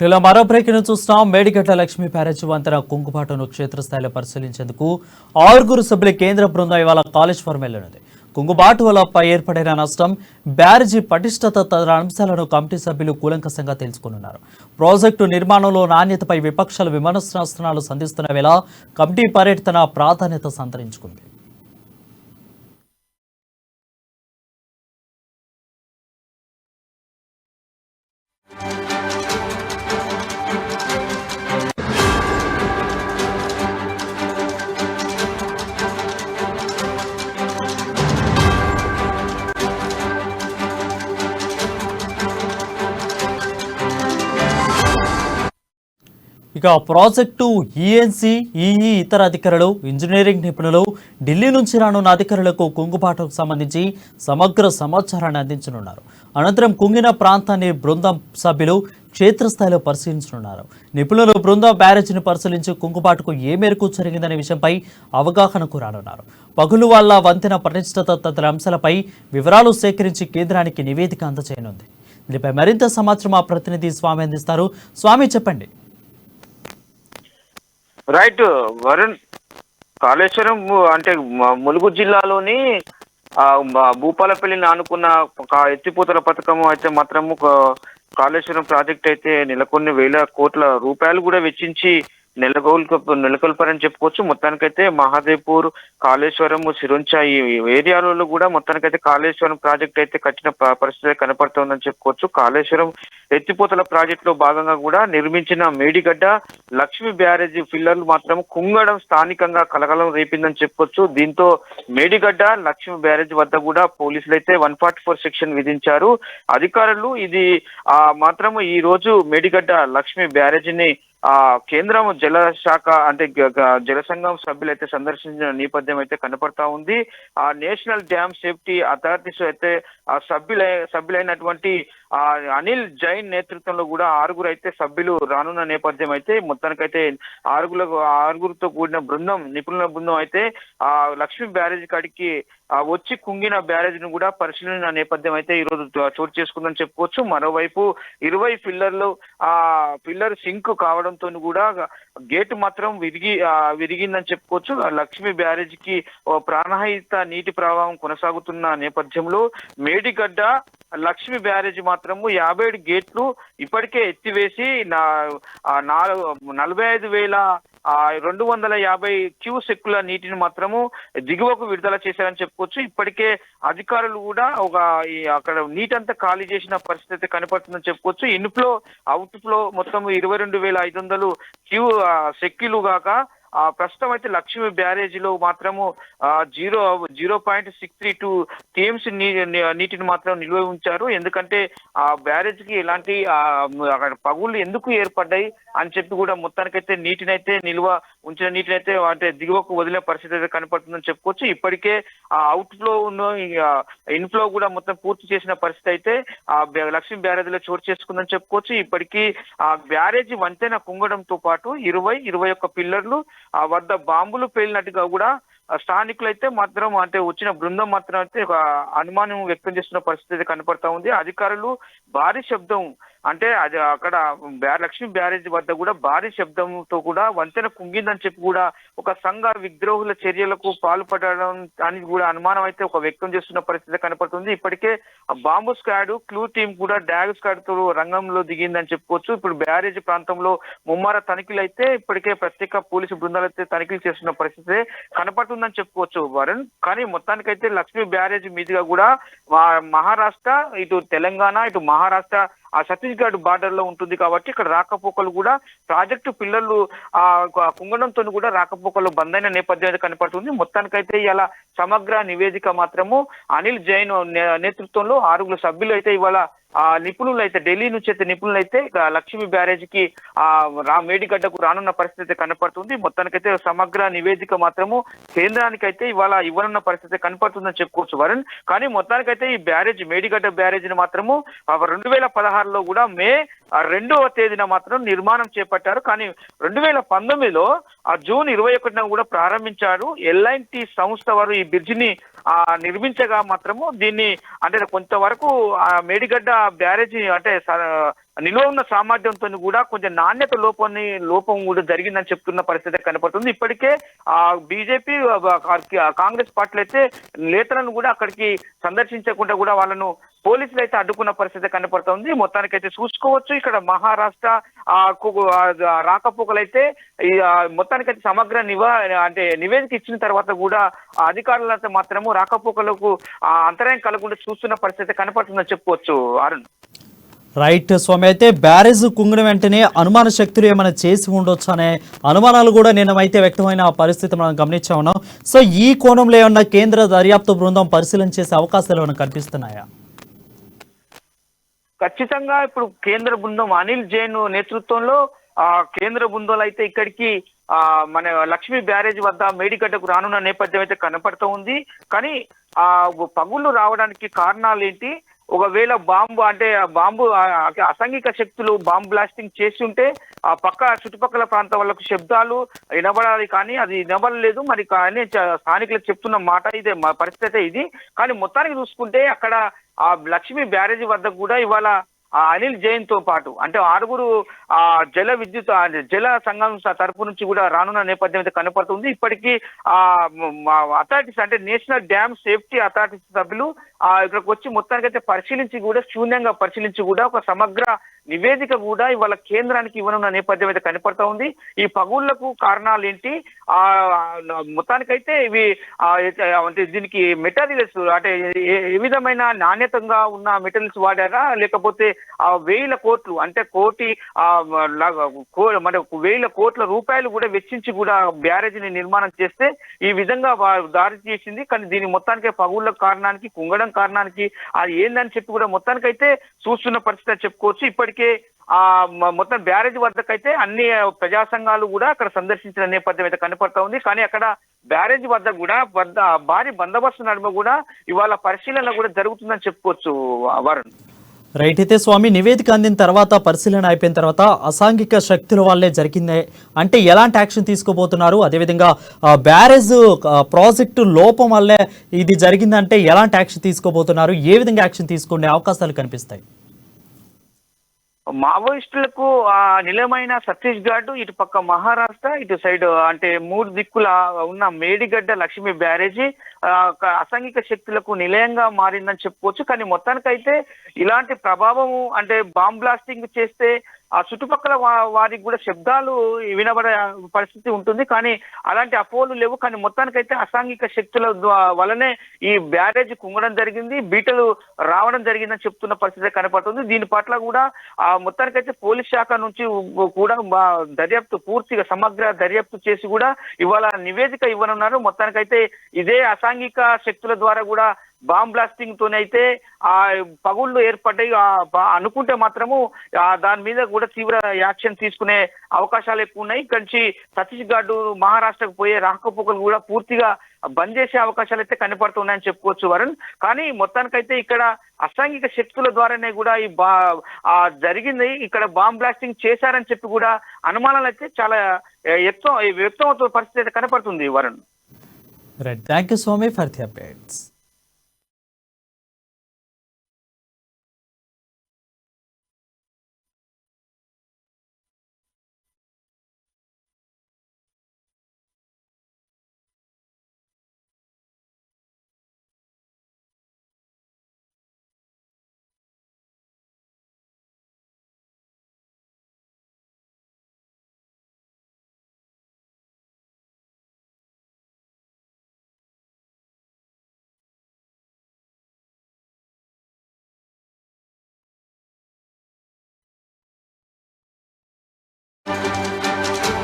బులెటిన్లో మరో బ్రేకింగ్ చూస్తున్నాం. మేడిగడ్డ లక్ష్మీ బ్యారేజ్ వంతెన కుంగుబాటును క్షేత్రస్థాయిలో పరిశీలించేందుకు 6 సభ్యుల కేంద్ర బృందం ఇవాళ కాళేశ్వరం వెళ్లనుంది. కుంగుబాటు వల్ల ఏర్పడిన నష్టం, బ్యారేజీ పటిష్టత తదితర అంశాలను కమిటీ సభ్యులు కూలంకషంగా తెలుసుకున్నారు. ప్రాజెక్టు నిర్మాణంలో నాణ్యతపై విపక్షాలు విమర్శనాస్త్రాలు సంధిస్తున్న వేళ కమిటీ పర్యటన ప్రాధాన్యత సంతరించుకుంది. ఇక ప్రాజెక్టు ఈఎన్సీ, ఈఈ ఇతర అధికారులు, ఇంజనీరింగ్ నిపుణులు ఢిల్లీ నుంచి రానున్న అధికారులకు కుంగుబాటుకు సంబంధించి సమగ్ర సమాచారాన్ని అందించనున్నారు. అనంతరం కుంగిన ప్రాంతాన్ని బృందం సభ్యులు క్షేత్రస్థాయిలో పరిశీలించనున్నారు. నిపుణులు బృందం బ్యారేజీని పరిశీలించి కుంగుబాటుకు ఏ మేరకు జరిగిందనే విషయంపై అవగాహనకు రానున్నారు. పగులు వల్ల వంతెన పటిష్టత తదితర అంశాలపై వివరాలు సేకరించి కేంద్రానికి నివేదిక అందజేయనుంది. దీనిపై మరింత సమాచారం మా ప్రతినిధి స్వామి అందిస్తారు. స్వామి, చెప్పండి. రైట్ వరుణ్, కాళేశ్వరం అంటే ములుగు జిల్లాలోని భూపాలపల్లిని ఆనుకున్న ఎత్తిపోతల పథకం అయితే మాత్రము కాళేశ్వరం ప్రాజెక్ట్ అయితే నెలకొన్ని వేల కోట్ల రూపాయలు కూడా వెచ్చించి నెలకొల్పారని చెప్పుకోవచ్చు. మొత్తానికైతే మహాదేవ్పూర్, కాళేశ్వరం, సిరుంచ ఈ ఏరియాలలో కూడా మొత్తానికైతే కాళేశ్వరం ప్రాజెక్ట్ అయితే కట్టిన పరిస్థితి కనపడుతోందని చెప్పుకోవచ్చు. కాళేశ్వరం ఎత్తిపోతల ప్రాజెక్ట్ లో భాగంగా కూడా నిర్మించిన మేడిగడ్డ లక్ష్మీ బ్యారేజీ ఫిల్లర్లు మాత్రం కుంగడం స్థానికంగా కలకలం రేపిందని చెప్పుకోవచ్చు. దీంతో మేడిగడ్డ లక్ష్మీ బ్యారేజ్ వద్ద కూడా పోలీసులు అయితే 144 సెక్షన్ విధించారు. అధికారులు ఇది మాత్రము ఈ రోజు మేడిగడ్డ లక్ష్మీ బ్యారేజీని కేంద్రం జల శాఖ అంటే జల సంఘం సభ్యులైతే సందర్శించిన నేపథ్యం అయితే కనపడతా ఉంది. నేషనల్ డ్యామ్ సేఫ్టీ అథారిటీస్ అయితే సభ్యులైనటువంటి అనిల్ జైన్ నేతృత్వంలో కూడా 6 అయితే సభ్యులు రానున్న నేపథ్యం అయితే మొత్తానికైతే ఆరుగురితో కూడిన బృందం, నిపుణుల బృందం అయితే లక్ష్మీ బ్యారేజ్ కాడికి వచ్చి కుంగిన బ్యారేజ్ ను కూడా పరిశీలన నేపథ్యం అయితే ఈ రోజు చోటు చేసుకుందని చెప్పుకోవచ్చు. మరోవైపు 20 పిల్లర్ సింక్ కావడంతో కూడా గేటు మాత్రం విరిగిందని చెప్పుకోవచ్చు. లక్ష్మీ బ్యారేజ్ కి ప్రాణహిత నీటి ప్రవాహం కొనసాగుతున్న నేపథ్యంలో మేడిగడ్డ లక్ష్మీ బ్యారేజ్ మాత్రము 57 గేట్లు ఇప్పటికే ఎత్తివేసి 45,250 క్యూసెక్కుల నీటిని మాత్రము దిగువకు విడుదల చేశారని చెప్పుకోవచ్చు. ఇప్పటికే అధికారులు కూడా అక్కడ నీటంతా ఖాళీ చేసిన పరిస్థితి కనపడుతుందని చెప్పుకోవచ్చు. ఇన్ఫ్లో అవుట్ ఫ్లో మొత్తం 22,500 క్యూ సెక్యులు గాక ప్రస్తుతం అయితే లక్ష్మీ బ్యారేజీలో మాత్రము 0.632 టీఎంసీ నీటిని మాత్రం నిల్వ ఉంచారు. ఎందుకంటే ఆ బ్యారేజ్ కి ఎలాంటి అక్కడ పగుళ్ళు ఎందుకు ఏర్పడ్డాయి అని చెప్పి కూడా మొత్తానికైతే నీటినైతే నిల్వ ఉంచిన నీటినైతే అంటే దిగువకు వదిలే పరిస్థితి అయితే కనపడుతుందని చెప్పుకోవచ్చు. ఇప్పటికే అవుట్ ఫ్లో ఇన్ఫ్లో కూడా మొత్తం పూర్తి చేసిన పరిస్థితి అయితే లక్ష్మీ బ్యారేజ్ లో చోటు చేసుకుందని చెప్పుకోవచ్చు. ఇప్పటికీ ఆ బ్యారేజీ వంతెన కుంగడంతో పాటు 21 పిల్లర్లు వద్ద బాంబులు పేలినట్టుగా కూడా స్థానికులు అయితే మాత్రం అంటే వచ్చిన బృందం మాత్రం అయితే అనుమానం వ్యక్తం చేస్తున్న పరిస్థితి కనపడతా ఉంది. అధికారులు భారీ శబ్దం అంటే అది అక్కడ లక్ష్మీ బ్యారేజ్ వద్ద కూడా భారీ శబ్దంతో కూడా వంతెన కుంగిందని చెప్పి కూడా ఒక సంఘ విద్రోహుల చర్యలకు పాల్పడడం అని కూడా అనుమానం అయితే వ్యక్తం చేస్తున్న పరిస్థితి కనపడుతుంది. ఇప్పటికే బాంబు స్క్వాడ్, క్లూ టీం కూడా డాగ్ స్క్వాడ్ తో రంగంలో దిగిందని చెప్పుకోవచ్చు. ఇప్పుడు బ్యారేజ్ ప్రాంతంలో ముమ్మర తనిఖీలు అయితే ఇప్పటికే ప్రత్యేక పోలీసు బృందాలు అయితే తనిఖీలు చేస్తున్న పరిస్థితి కనపడుతుందని చెప్పుకోవచ్చు వరుణ్. కానీ మొత్తానికైతే లక్ష్మీ బ్యారేజ్ మీదుగా కూడా మహారాష్ట్ర, ఇటు తెలంగాణ, ఇటు మహారాష్ట్ర ఛత్తీస్గఢ్ బార్డర్ లో ఉంటుంది కాబట్టి ఇక్కడ రాకపోకలు కూడా ప్రాజెక్టు పిల్లలు కుంగడంతో కూడా రాకపోకలు బంద్ అయిన నేపథ్యం కనపడుతుంది. మొత్తానికైతే ఇలా సమగ్ర నివేదిక మాత్రము అనిల్ జైన్ నేతృత్వంలో 6 సభ్యులు అయితే ఇవాళ నిపుణులు అయితే ఢిల్లీ నుంచి అయితే నిపుణులు అయితే లక్ష్మీ బ్యారేజ్ కి మేడిగడ్డకు రానున్న పరిస్థితి కనపడుతుంది. మొత్తానికైతే సమగ్ర నివేదిక మాత్రము కేంద్రానికి అయితే ఇవాళ ఇవ్వనున్న పరిస్థితి కనపడుతుందని చెప్పుకోవచ్చు వరుణ్. కానీ మొత్తానికైతే ఈ బ్యారేజ్ మేడిగడ్డ బ్యారేజ్ ని మాత్రము 2016లో కూడా మే 2వ తేదీన మాత్రం నిర్మాణం చేపట్టారు. కానీ 2019లో జూన్ 21న కూడా ప్రారంభించారు. ఎల్ఐటి సంస్థ వారు ఈ బ్రిడ్జిని నిర్మించగా మాత్రము దీన్ని అంటే కొంతవరకు మేడిగడ్డ బ్యారేజీ అంటే నిల్వ ఉన్న సామర్థ్యంతో కూడా కొంచెం నాణ్యత లోపం కూడా జరిగిందని చెప్తున్న పరిస్థితి కనపడుతుంది. ఇప్పటికే బీజేపీ కాంగ్రెస్ పార్టీలు అయితే నేతలను కూడా అక్కడికి సందర్శించకుండా కూడా వాళ్ళను పోలీసులు అయితే అడ్డుకున్న పరిస్థితి కనపడుతుంది. మొత్తానికైతే చూసుకోవచ్చు ఇక్కడ మహారాష్ట్ర రాకపోకలైతే మొత్తానికైతే సమగ్ర నివేదిక ఇచ్చిన తర్వాత కూడా అధికారులతో మాత్రము రాకపోకలకు అంతరాయం కలగకుండా చూస్తున్న పరిస్థితి కనపడుతుందని చెప్పుకోవచ్చు. అరుణ్, రైట్ స్వామి, అయితే బ్యారేజ్ కుంగిన వెంటనే అనుమాన శక్తులు ఏమైనా చేసి ఉండొచ్చు అనే అనుమానాలు కూడా నిన్నమైతే వ్యక్తమైన పరిస్థితి మనం గమనించా ఉన్నాం. సో ఈ కోణంలో ఏమన్నా కేంద్ర దర్యాప్తు బృందం పరిశీలన చేసే అవకాశాలు ఏమైనా కనిపిస్తున్నాయా? ఖచ్చితంగా ఇప్పుడు కేంద్ర బృందం అనిల్ జైన్ నేతృత్వంలో కేంద్ర బృందాలు అయితే ఇక్కడికి మన లక్ష్మీ బ్యారేజ్ వద్ద మేడిగడ్డకు రానున్న నేపథ్యం అయితే కనపడుతూ ఉంది. కానీ పగుళ్ళు రావడానికి కారణాలు ఏంటి? ఒకవేళ బాంబు అసాంఘిక శక్తులు బాంబు బ్లాస్టింగ్ చేసి ఉంటే ఆ చుట్టుపక్కల ప్రాంతం వాళ్ళకు శబ్దాలు వినబడాలి, కానీ అది వినబడలేదు. మరి కానీ స్థానికులకు చెప్తున్న మాట ఇదే పరిస్థితి ఇది. కానీ మొత్తానికి చూసుకుంటే అక్కడ ఆ లక్ష్మీ బ్యారేజీ వద్ద కూడా ఇవాళ అనిల్ జైన్ తో పాటు అంటే 6 జల సంఘం తరపు నుంచి కూడా రానున్న నేపథ్యం అయితే కనపడుతుంది. ఇప్పటికీ అథారిటీస్ అంటే నేషనల్ డ్యామ్ సేఫ్టీ అథారిటీస్ సభ్యులు ఇక్కడికి వచ్చి మొత్తానికైతే శూన్యంగా పరిశీలించి కూడా ఒక సమగ్ర నివేదిక కూడా ఇవాళ కేంద్రానికి ఇవ్వనున్న నేపథ్యం అయితే కనపడతా ఉంది. ఈ పగుళ్లకు కారణాలు ఏంటి, మొత్తానికైతే ఇవి దీనికి మెటీరియల్స్ అంటే ఏ విధమైన నాణ్యతంగా ఉన్న మెటీరియల్స్ వాడారా, లేకపోతే 1000 కోట్లు అంటే మన 1000 కోట్ల రూపాయలు కూడా వెచ్చించి కూడా బ్యారేజీని నిర్మాణం చేస్తే ఈ విధంగా దారి చేసింది. కానీ దీని మొత్తానికి పగుళ్ల కారణానికి కుంగడం కారణానికి అది ఏందని చెప్పి కూడా మొత్తానికైతే చూస్తున్న పరిస్థితి చెప్పుకోవచ్చు. ఇప్పటికే మొత్తం బ్యారేజ్ వద్దకైతే అన్ని ప్రజా సంఘాలు కూడా అక్కడ సందర్శించిన నేపథ్యం అయితే కనపడతా ఉంది. కానీ అక్కడ బ్యారేజ్ వద్ద కూడా భారీ బందోబస్తు నడుమ కూడా ఇవాళ పరిశీలన కూడా జరుగుతుందని చెప్పుకోవచ్చు. వరుణ్, రైట్, అయితే స్వామి నివేదిక అందిన తర్వాత పరిశీలన అయిపోయిన తర్వాత అసాంఘిక శక్తుల వల్లే జరిగిందే అంటే ఎలాంటి యాక్షన్ తీసుకోబోతున్నారు? అదేవిధంగా బ్యారేజ్ ప్రాజెక్టు లోపం వల్లే ఇది జరిగిందంటే ఎలాంటి యాక్షన్ తీసుకోబోతున్నారు? ఏ విధంగా యాక్షన్ తీసుకునే అవకాశాలు కనిపిస్తాయి? మావోయిస్టులకు నిలమైన ఛత్తీస్గఢ్, ఇటు పక్క మహారాష్ట్ర, ఇటు సైడ్ అంటే 3 దిక్కుల ఉన్న మేడిగడ్డ లక్ష్మీ బ్యారేజీ అసాంఘిక శక్తులకు నిలయంగా మారిందని చెప్పుకోవచ్చు. కానీ మొత్తానికైతే ఇలాంటి ప్రభావము అంటే బాంబ్ బ్లాస్టింగ్ చేస్తే ఆ చుట్టుపక్కల వారికి కూడా శబ్దాలు వినబడే పరిస్థితి ఉంటుంది. కానీ అలాంటి అపోహలు లేవు. కానీ మొత్తానికైతే అసాంఘిక శక్తుల వల్లనే ఈ బ్యారేజ్ కుంగడం జరిగింది, బీటలు రావడం జరిగిందని చెప్తున్న పరిస్థితి కనపడుతుంది. దీని పట్ల కూడా మొత్తానికైతే పోలీస్ శాఖ నుంచి కూడా పూర్తిగా సమగ్ర దర్యాప్తు చేసి కూడా ఇవాళ నివేదిక ఇవ్వనున్నారు. మొత్తానికైతే ఇదే అసాంఘిక శక్తుల ద్వారా కూడా బాంబ్ బ్లాస్టింగ్ తోనైతే ఆ పగుళ్ళు ఏర్పడ్డాయి అనుకుంటే మాత్రము దాని మీద కూడా తీవ్ర యాక్షన్ తీసుకునే అవకాశాలు ఎక్కువ ఉన్నాయి. ఇక్కడి నుంచి ఛత్తీస్గఢ్ మహారాష్ట్రకు పోయే రాకపోకలు కూడా పూర్తిగా బంద్ చేసే అవకాశాలు అయితే కనపడుతున్నాయని చెప్పుకోవచ్చు వరుణ్. కానీ మొత్తానికైతే ఇక్కడ అసాంఘిక శక్తుల ద్వారానే కూడా ఈ జరిగింది, ఇక్కడ బాంబ్ బ్లాస్టింగ్ చేశారని చెప్పి కూడా అనుమానాలు అయితే చాలా వ్యక్తం అవుతున్న పరిస్థితి అయితే కనపడుతుంది Varun. Right, thank you so much for the updates.